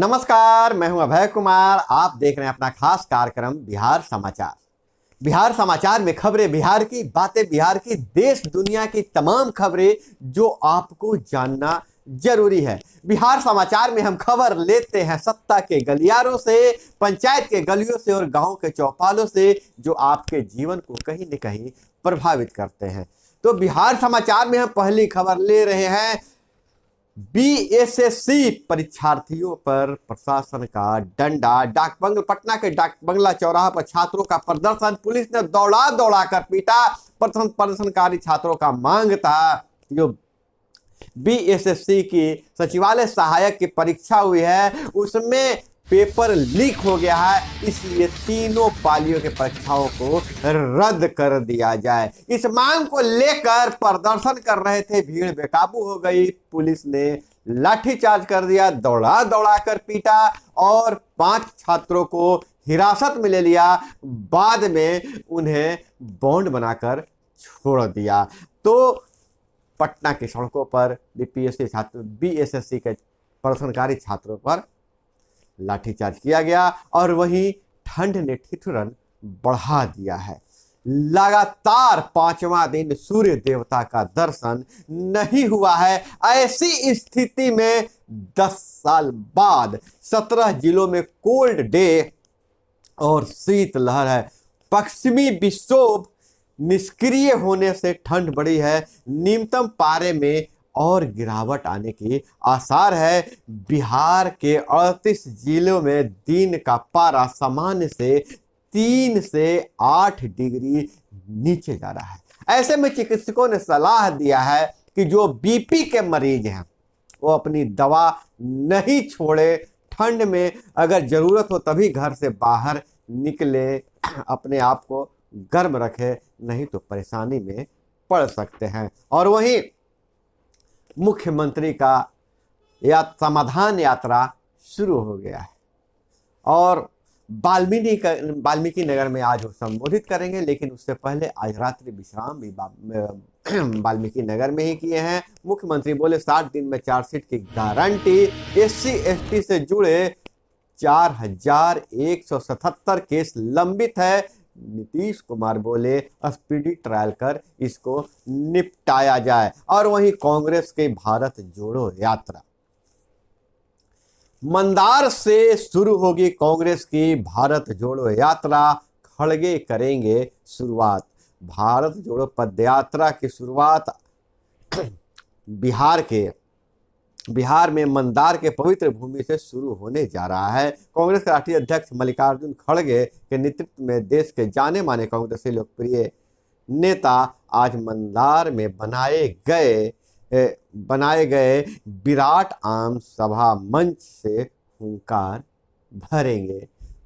नमस्कार, मैं हूं अभय कुमार। आप देख रहे हैं अपना खास कार्यक्रम बिहार समाचार। बिहार समाचार में खबरें बिहार की, बातें बिहार की, देश दुनिया की तमाम खबरें जो आपको जानना जरूरी है। बिहार समाचार में हम खबर लेते हैं सत्ता के गलियारों से, पंचायत के गलियों से और गांव के चौपालों से, जो आपके जीवन को कहीं न कहीं प्रभावित करते हैं। तो बिहार समाचार में हम पहली खबर ले रहे हैं, बीएसएससी परीक्षार्थियों पर प्रशासन का डंडा। पटना के डाक बंगला चौराहा पर छात्रों का प्रदर्शन, पुलिस ने दौड़ा दौड़ा कर पीटा। प्रदर्शनकारी छात्रों का मांग था जो बीएसएससी की सचिवालय सहायक की परीक्षा हुई है उसमें पेपर लीक हो गया है, इसलिए तीनों पालियों के परीक्षाओं को रद्द कर दिया जाए। इस मांग को लेकर प्रदर्शन कर रहे थे, भीड़ बेकाबू हो गई, पुलिस ने लाठीचार्ज कर दिया, दौड़ा दौड़ा कर पीटा और 5 छात्रों को हिरासत में ले लिया। बाद में उन्हें बॉन्ड बनाकर छोड़ दिया। तो पटना की सड़कों पर बीएसएससी के प्रदर्शनकारी छात्रों पर लाठीचार्ज किया गया और वहीं ठंड ने ठिठुरन बढ़ा दिया है। लगातार 5वां दिन सूर्य देवता का दर्शन नहीं हुआ है। ऐसी स्थिति में 10 साल बाद 17 जिलों में कोल्ड डे और शीतलहर है। पश्चिमी विक्षोभ निष्क्रिय होने से ठंड बढ़ी है। न्यूनतम पारे में और गिरावट आने के आसार है। बिहार के 38 जिलों में दिन का पारा सामान्य से 3 से 8 डिग्री नीचे जा रहा है। ऐसे में चिकित्सकों ने सलाह दिया है कि जो बीपी के मरीज हैं वो अपनी दवा नहीं छोड़े। ठंड में अगर जरूरत हो तभी घर से बाहर निकले, अपने आप को गर्म रखे, नहीं तो परेशानी में पड़ सकते हैं। और वहीं मुख्यमंत्री का समाधान यात्रा शुरू हो गया है और वाल्मीकि नगर में आज वो संबोधित करेंगे, लेकिन उससे पहले आज रात्रि विश्राम भी वाल्मीकि नगर में ही किए हैं। मुख्यमंत्री बोले 60 दिन में 4 सीट की गारंटी। एससी एसटी से जुड़े 4177 केस लंबित है। नीतीश कुमार बोले स्पीडी ट्रायल कर इसको निपटाया जाए। और वहीं कांग्रेस के भारत जोड़ो यात्रा, मंदार से शुरू होगी कांग्रेस की भारत जोड़ो यात्रा। खड़गे करेंगे शुरुआत। भारत जोड़ो पदयात्रा की शुरुआत बिहार में मंदार के पवित्र भूमि से शुरू होने जा रहा है। कांग्रेस के राष्ट्रीय अध्यक्ष मल्लिकार्जुन खड़गे के नेतृत्व में देश के जाने माने कांग्रेसी लोकप्रिय नेता आज मंदार में बनाए गए विराट आम सभा मंच से हुंकार भरेंगे।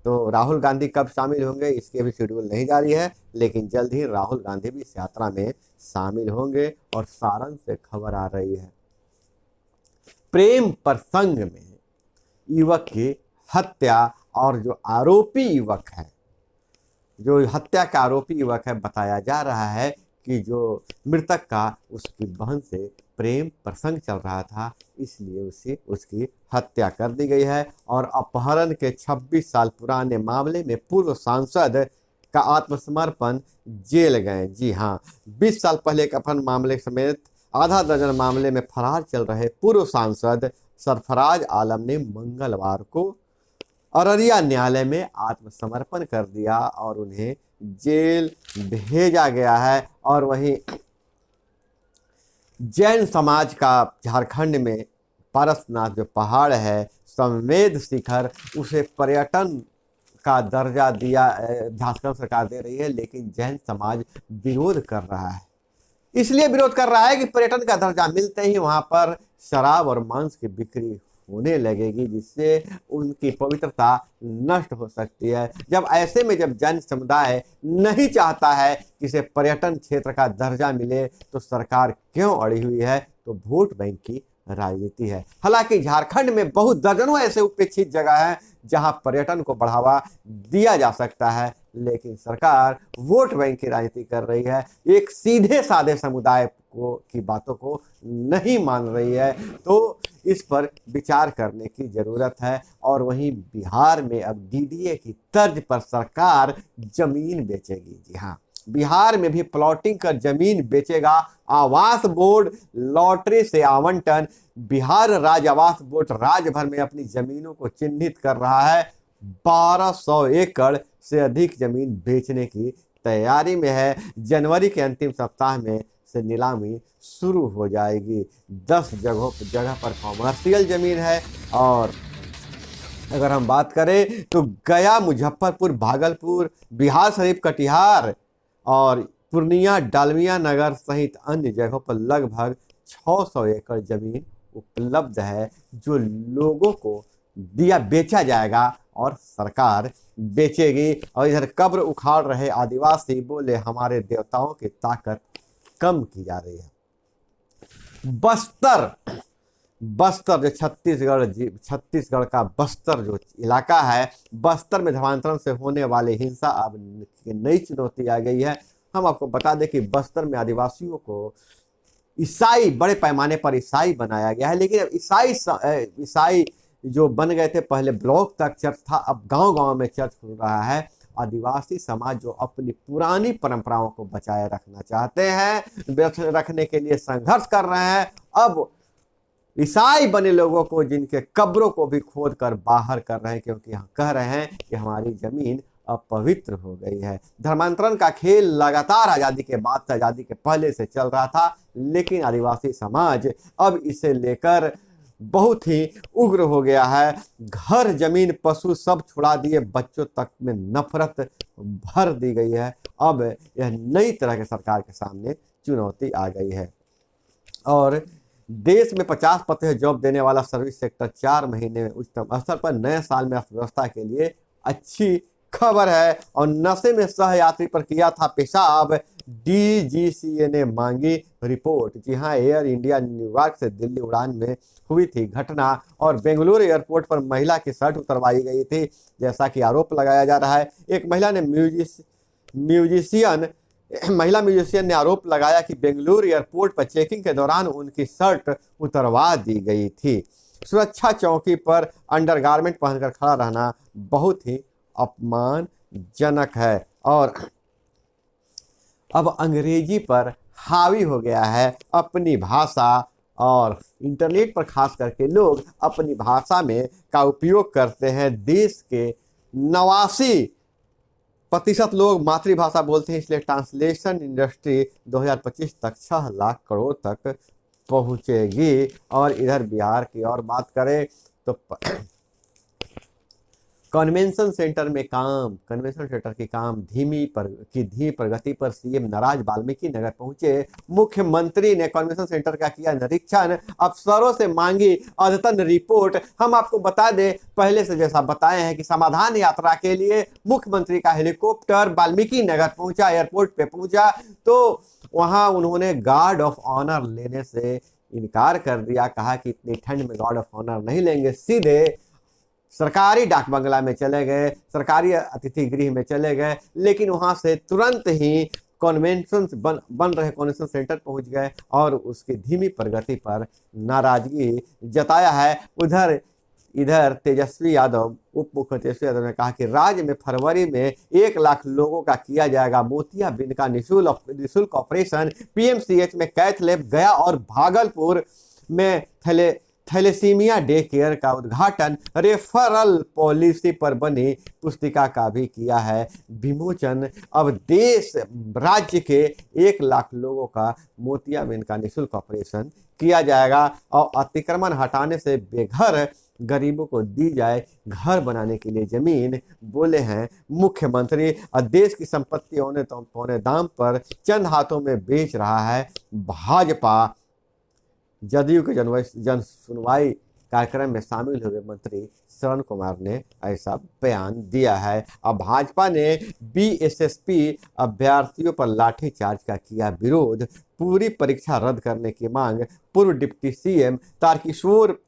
तो राहुल गांधी कब शामिल होंगे इसके भी शेड्यूल नहीं जारी है, लेकिन जल्द ही राहुल गांधी भी इस यात्रा में शामिल होंगे। और सारण से खबर आ रही है, प्रेम प्रसंग में युवक की हत्या और जो आरोपी युवक है, जो हत्या का आरोपी युवक है, बताया जा रहा है कि जो मृतक का उसकी बहन से प्रेम प्रसंग चल रहा था, इसलिए उसकी हत्या कर दी गई है। और अपहरण के 26 साल पुराने मामले में पूर्व सांसद का आत्मसमर्पण, जेल गए। जी हाँ, 20 साल पहले एक अपहरण मामले समेत आधा दर्जन मामले में फरार चल रहे पूर्व सांसद सरफराज आलम ने मंगलवार को अररिया न्यायालय में आत्मसमर्पण कर दिया और उन्हें जेल भेजा गया है। और वहीं जैन समाज का झारखंड में पारसनाथ जो पहाड़ है, संवेद शिखर, उसे पर्यटन का दर्जा दिया झारखंड सरकार दे रही है, लेकिन जैन समाज विरोध कर रहा है। इसलिए विरोध कर रहा है कि पर्यटन का दर्जा मिलते ही वहां पर शराब और मांस की बिक्री होने लगेगी, जिससे उनकी पवित्रता नष्ट हो सकती है। ऐसे में जब जैन समुदाय नहीं चाहता है कि इसे पर्यटन क्षेत्र का दर्जा मिले, तो सरकार क्यों अड़ी हुई है? तो वोट बैंक की राजनीति है। हालांकि झारखंड में बहुत दर्जनों ऐसे उपेक्षित जगह हैं जहां पर्यटन को बढ़ावा दिया जा सकता है, लेकिन सरकार वोट बैंक की राजनीति कर रही है, एक सीधे साधे समुदाय की बातों को नहीं मान रही है। तो इस पर विचार करने की जरूरत है। और वहीं बिहार में अब डीडीए की तर्ज पर सरकार जमीन बेचेगी। जी हाँ, बिहार में भी प्लॉटिंग कर जमीन बेचेगा आवास बोर्ड। लॉटरी से आवंटन। बिहार राज्य आवास बोर्ड राज्य भर में अपनी जमीनों को चिन्हित कर रहा है। 1200 एकड़ से अधिक जमीन बेचने की तैयारी में है। जनवरी के अंतिम सप्ताह में से नीलामी शुरू हो जाएगी। 10 जगह पर कॉमर्शियल जमीन है। और अगर हम बात करें तो गया, मुजफ्फरपुर, भागलपुर, बिहार शरीफ, कटिहार और पूर्णिया, डालमिया नगर सहित अन्य जगहों पर लगभग 600 एकड़ जमीन उपलब्ध है, जो लोगों को बेचा जाएगा और सरकार बेचेगी। और इधर कब्र उखाड़ रहे आदिवासी बोले हमारे देवताओं की ताकत कम की जा रही है। बस्तर जो छत्तीसगढ़ का बस्तर जो इलाका है, बस्तर में धर्मांतरण से होने वाली हिंसा अब नई चुनौती आ गई है। हम आपको बता दें कि बस्तर में आदिवासियों को ईसाई, बड़े पैमाने पर ईसाई बनाया गया है। लेकिन अब ईसाई जो बन गए थे, पहले ब्लॉक तक चर्च था, अब गांव-गांव में चर्च खुल रहा है। आदिवासी समाज जो अपनी पुरानी परंपराओं को बचाए रखना चाहते हैं, रखने के लिए संघर्ष कर रहे हैं। अब ईसाई बने लोगों को, जिनके कब्रों को भी खोद कर बाहर कर रहे हैं, क्योंकि यहाँ कह रहे हैं कि हमारी जमीन अपवित्र हो गई है। धर्मांतरण का खेल लगातार आज़ादी के बाद से, आज़ादी के पहले से चल रहा था, लेकिन आदिवासी समाज अब इसे लेकर बहुत ही उग्र हो गया है। घर, जमीन, पशु सब छुड़ा दिए, बच्चों तक में नफरत भर दी गई है। अब यह नई तरह के सरकार के सामने चुनौती आ गई है। और देश में 50% जॉब देने वाला सर्विस सेक्टर 4 महीने में उच्चतम स्तर पर, नए साल में अर्थव्यवस्था के लिए अच्छी खबर है। और नशे में सहयात्री पर किया था पेशाब, डीजीसीए ने मांगी रिपोर्ट। जी हाँ, एयर इंडिया न्यूयॉर्क से दिल्ली उड़ान में हुई थी घटना और बेंगलुरु एयरपोर्ट पर महिला की शर्ट उतरवाई गई थी, जैसा कि आरोप लगाया जा रहा है। एक महिला म्यूजिशियन ने आरोप लगाया कि बेंगलुरु एयरपोर्ट पर चेकिंग के दौरान उनकी शर्ट उतरवा दी गई थी। सुरक्षा चौकी पर अंडरगारमेंट पहनकर खड़ा रहना बहुत ही अपमानजनक है। और अब अंग्रेजी पर हावी हो गया है अपनी भाषा, और इंटरनेट पर खास करके लोग अपनी भाषा में का उपयोग करते हैं। देश के 89% लोग मातृभाषा बोलते हैं, इसलिए ट्रांसलेशन इंडस्ट्री 2025 तक 6 लाख करोड़ तक पहुंचेगी। और इधर बिहार की और बात करें तो कन्वेंशन सेंटर की धीमी प्रगति पर सीएम नाराज, वाल्मीकि नगर पहुंचे मुख्यमंत्री ने कन्वेंशन सेंटर का किया निरीक्षण, अफसरों से मांगी अद्यतन रिपोर्ट। हम आपको बता दें, पहले से जैसा बताए हैं कि समाधान यात्रा के लिए मुख्यमंत्री का हेलीकॉप्टर वाल्मीकि नगर पहुंचा, एयरपोर्ट पे पहुंचा, तो वहां उन्होंने गार्ड ऑफ ऑनर लेने से इनकार कर दिया। कहा कि इतनी ठंड में गार्ड ऑफ ऑनर नहीं लेंगे, सीधे सरकारी डाक बंगला में चले गए, सरकारी अतिथि गृह में चले गए। लेकिन वहां से तुरंत ही कन्वेंशन बन रहे कन्वेंशन सेंटर पहुंच गए और उसकी धीमी प्रगति पर नाराजगी जताया है। इधर तेजस्वी यादव, उप मुख्यमंत्री तेजस्वी यादव ने कहा कि राज्य में फरवरी में 1 लाख लोगों का किया जाएगा मोतियाबिंद का निःशुल्क ऑपरेशन। पीएमसीएच में कैथ लैब, गया और भागलपुर में थैलेसीमिया डे केयर का उद्घाटन। रेफरल पॉलिसी पर बनी पुस्तिका का भी किया है विमोचन। अब राज्य के 1 लाख लोगों का मोतियाबिंद का निःशुल्क ऑपरेशन किया जाएगा। और अतिक्रमण हटाने से बेघर गरीबों को दी जाए घर बनाने के लिए जमीन, बोले हैं मुख्यमंत्री। और देश की संपत्ति औने दाम पर चंद हाथों में बेच रहा है भाजपा। जदयू के जन सुनवाई कार्यक्रम में शामिल हुए मंत्री श्रवण कुमार ने ऐसा बयान दिया है। अब भाजपा ने बीएसएसपी अभ्यर्थियों पर लाठीचार्ज का किया विरोध, पूरी परीक्षा रद्द करने की मांग। पूर्व डिप्टी सीएम तारकिशोर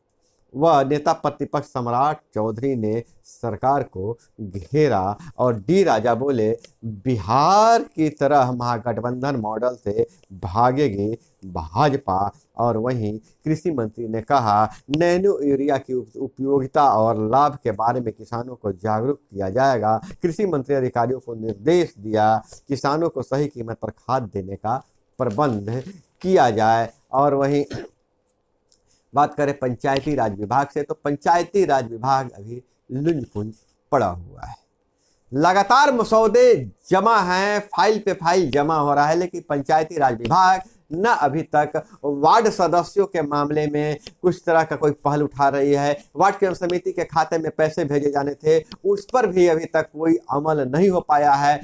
वह नेता प्रतिपक्ष सम्राट चौधरी ने सरकार को घेरा और डी राजा बोले, बिहार की तरह महागठबंधन मॉडल से भागेगी भाजपा। और वहीं कृषि मंत्री ने कहा, नैनो यूरिया की उपयोगिता और लाभ के बारे में किसानों को जागरूक किया जाएगा। कृषि मंत्री अधिकारियों को निर्देश दिया, किसानों को सही कीमत पर खाद देने का प्रबंध किया जाए। और वहीं बात करें पंचायती राज विभाग से, तो पंचायती राज विभाग अभी लुंज पुंज पड़ा हुआ है। लगातार मसौदे जमा हैं, फाइल पे फाइल जमा हो रहा है, लेकिन पंचायती राज विभाग न अभी तक वार्ड सदस्यों के मामले में कुछ तरह का कोई पहल उठा रही है। वार्ड केंद्र समिति के खाते में पैसे भेजे जाने थे, उस पर भी अभी तक कोई अमल नहीं हो पाया है।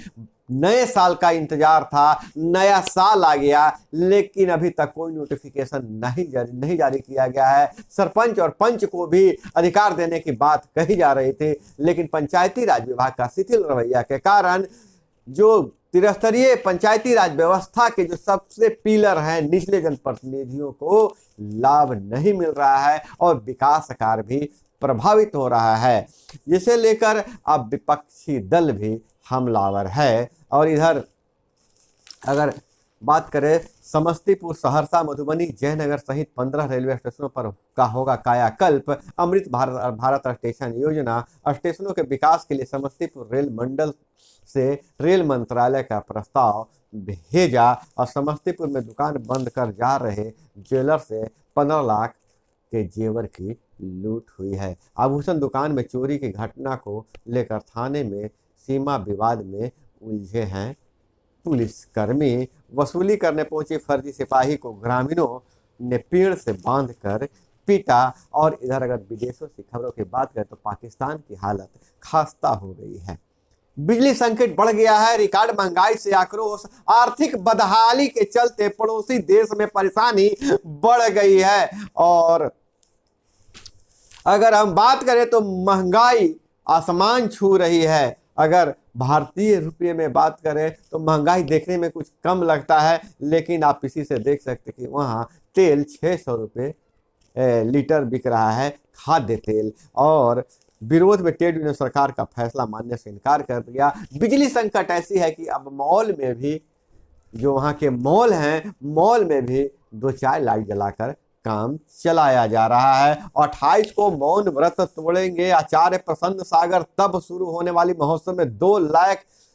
नए साल का इंतजार था, नया साल आ गया, लेकिन अभी तक कोई नोटिफिकेशन नहीं जारी किया गया है। सरपंच और पंच को भी अधिकार देने की बात कही जा रही थी, लेकिन पंचायती राज विभाग का शिथिल रवैया के कारण जो त्रिस्तरीय पंचायती राज व्यवस्था के जो सबसे पिलर हैं, निचले जनप्रतिनिधियों को लाभ नहीं मिल रहा है और विकास कार्य भी प्रभावित हो रहा है, जिसे लेकर अब विपक्षी दल भी हमलावर है। और इधर अगर बात करें समस्तीपुर, सहरसा, मधुबनी, जयनगर सहित 15 रेलवे स्टेशनों पर का होगा कायाकल्प। अमृत भारत स्टेशन योजना स्टेशनों के विकास के लिए समस्तीपुर रेल मंडल से रेल मंत्रालय का प्रस्ताव भेजा। और समस्तीपुर में दुकान बंद कर जा रहे ज्वेलर से 15 लाख के जेवर की लूट हुई है। आभूषण दुकान में चोरी की घटना को लेकर थाने में सीमा विवाद में उलझे हैं पुलिसकर्मी। वसूली करने पहुंचे फर्जी सिपाही को ग्रामीणों ने पेड़ से बांधकर पीटा। और इधर अगर विदेशों से खबरों की बात करें तो पाकिस्तान की हालत खस्ता हो गई है। बिजली संकट बढ़ गया है, रिकॉर्ड महंगाई से आक्रोश, आर्थिक बदहाली के चलते पड़ोसी देश में परेशानी बढ़ गई है। और अगर हम बात करें तो महंगाई आसमान छू रही है। अगर भारतीय रुपये में बात करें तो महंगाई देखने में कुछ कम लगता है, लेकिन आप इसी से देख सकते कि वहाँ तेल 600 रुपये लीटर बिक रहा है, खाद्य तेल। और विरोध में ट्रेड यूनियन सरकार का फैसला मानने से इनकार कर दिया। बिजली संकट ऐसी है कि अब मॉल में भी, जो वहाँ के मॉल हैं, मॉल में भी 2-4 लाइट जलाकर काम चलाया जा रहा है। 28 को मौन व्रत तोड़ेंगे आचार्य प्रसन्न सागर, तब शुरू होने वाली महोत्सव में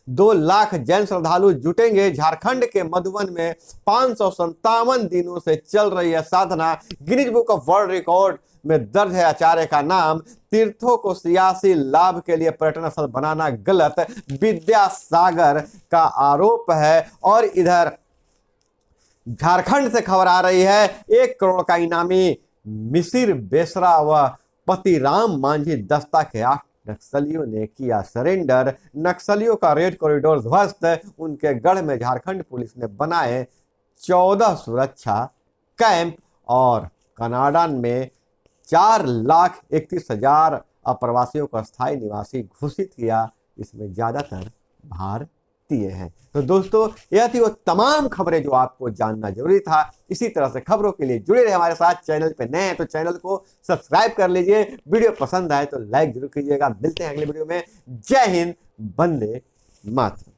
2 लाख जैन श्रद्धालु जुटेंगे। झारखंड के मधुबन में 557 दिनों से चल रही है साधना। Guinness book of world record में दर्ज है आचार्य का नाम। तीर्थों को सियासी लाभ के लिए पर्यटन स्थल बनाना गलत, विद्यासागर का आरोप है। और इधर झारखंड से खबर आ रही है, 1 करोड़ का इनामी मिसिर बेसरा व पति राम मांझी दस्ता के 8 नक्सलियों ने किया सरेंडर। नक्सलियों का रेड कॉरिडोर ध्वस्त, उनके गढ़ में झारखंड पुलिस ने बनाए 14 सुरक्षा कैंप। और कनाडा में 4,31,000 अप्रवासियों को स्थायी निवासी घोषित किया, इसमें ज्यादातर भारतीय हैं। तो दोस्तों, यह थी वो तमाम खबरें जो आपको जानना जरूरी था। इसी तरह से खबरों के लिए जुड़े रहे हमारे साथ। चैनल पे नए हैं तो चैनल को सब्सक्राइब कर लीजिए। वीडियो पसंद आए तो लाइक जरूर कीजिएगा। मिलते हैं अगले वीडियो में। जय हिंद, वंदे मातरम।